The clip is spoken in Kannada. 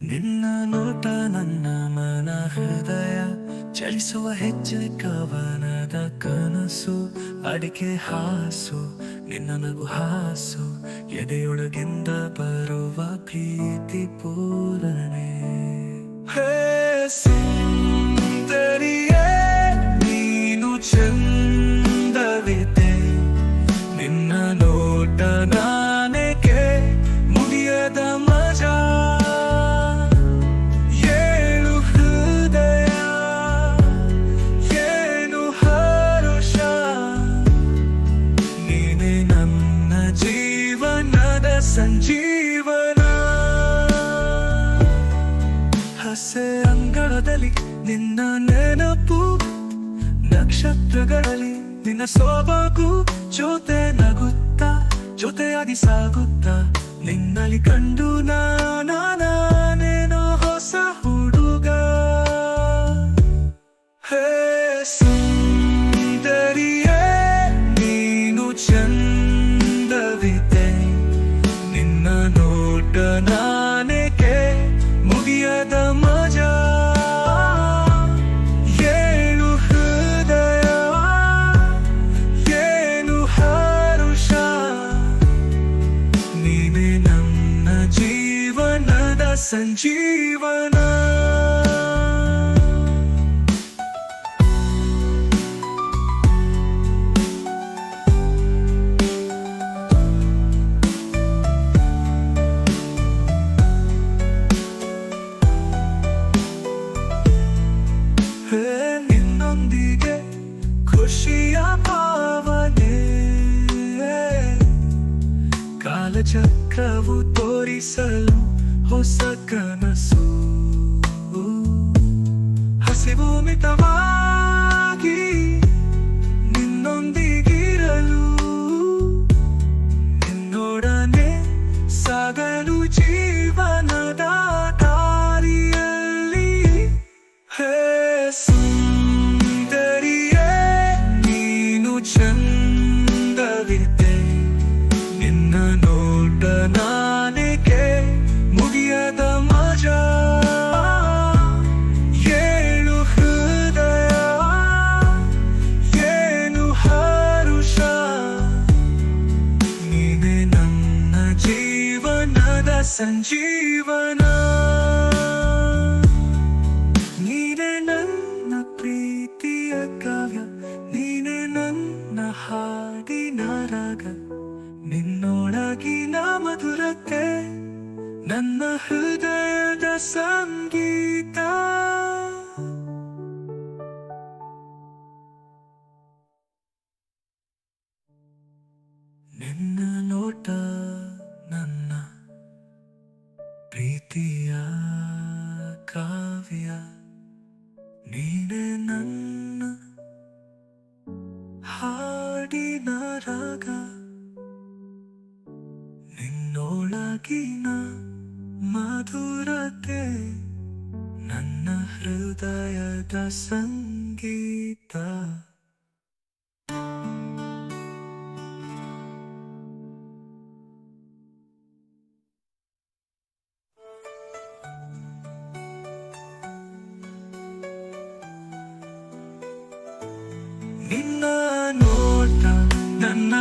ನಿನ್ನ ನೋಟ ನನ್ನ ಮನ ಹೃದಯ ಚಲಿಸುವ ಹೆಜ್ಜೆ ಕವನದ ಕನಸು ಅಡಿಕೆ ಹಾಸು ನಿನ್ನ ನಗು ಹಾಸು ಎದೆಯೊಳಗಿಂದ ಬರುವ ಪ್ರೀತಿ ಪೂರಣೆ ಹೇ ಸುಂದರಿಯೇ ನೀನು ಚಂದವಿದೆ ನಿನ್ನ ನೋಟ ನಾನೇಕೆ ಮುಗಿಯದ ಮಜಾ ಏಳು ಹೃದಯ ಏನು ಹರುಷ ನೀನೆ ನನ್ನ ಜೀವನದ ಸಂಜೀವನ ಹಸೆ ಅಂಗಳದಲ್ಲಿ ನಿನ್ನ ನೆನಪು ನಕ್ಷತ್ರಗಳಲ್ಲಿ ನಿನ್ನ ಸೊಬಗು ಜೊತೆ ನಗುತ್ತಾ ಜೊತೆಯಾಗಿ ಸಾಗುತ್ತಾ ನಿನ್ನಲ್ಲಿ ಕಂಡು ನಾನೇನೋ ಹೊಸ ಹುಡುಗ ಹೇ ಸುಂದರಿಯೇ ನೀನು ಚಂದವಿದೆ ನಿನ್ನ ನೋಟ ನಾನೇಕೆ ಮುಗಿಯದ ಮಜಾ ಏಳು ಹೃದಯ ಏನು ಹರುಷ ನೀನೆ ನನ್ನ ಜೀವನದ ಸಂಜೀವನ ನಿನ್ನೊಂದಿಗೆ ಖುಷಿಯ ಭಾವನೆ ಕಾಲಚಕ್ರವು ತೋರಿಸಲು ಹೊಸ ಕನಸು ಹಸಿವು ಮಿತವಾಗಿ ನಿನ್ನೊಂದಿಗಿರಲು ನಿನ್ನೊಡನೆ ಸಾಗಲು ಜೀವನದ ದಾರಿಯಲ್ಲಿ ಹೇ ಸುಂದರಿಯೇ ನೀನು ಚಂದವಿದೆ ನಿನ್ನ ನೋಟ ನಾನೇಕೆ ಮುಗಿಯದ ಮಜಾ ಏಳು ಹೃದಯ ಏನು ಹರುಷ ನೀನೆ ನನ್ನ ಜೀವನದ ಸಂಜೀವನ ನೀನೆ ನನ್ನ ಪ್ರೀತಿಯ ಕಾವ್ಯ ನೀನೆ ನನ್ನ ಹಾಡಿನ ರಾಗ ನಿನ್ನೊಳಗಿನ ಮಧುರತೆ ನನ್ನ ಹೃದಯದ ಸಂಗೀತ ನಿನ್ನ ನೋಟ ನನ್ನ ಪ್ರೀತಿಯ ಕಾವ್ಯ ನೀನೆ ನನ್ನ ಹಾಡಿನ ರಾಗ ನಿನ್ನೊಳಗಿನ ಮಧುರತೆ ನನ್ನ ಹೃದಯದ ಸಂಗೀತ ನಿನ್ನ ನೋಟ ನನ್ನ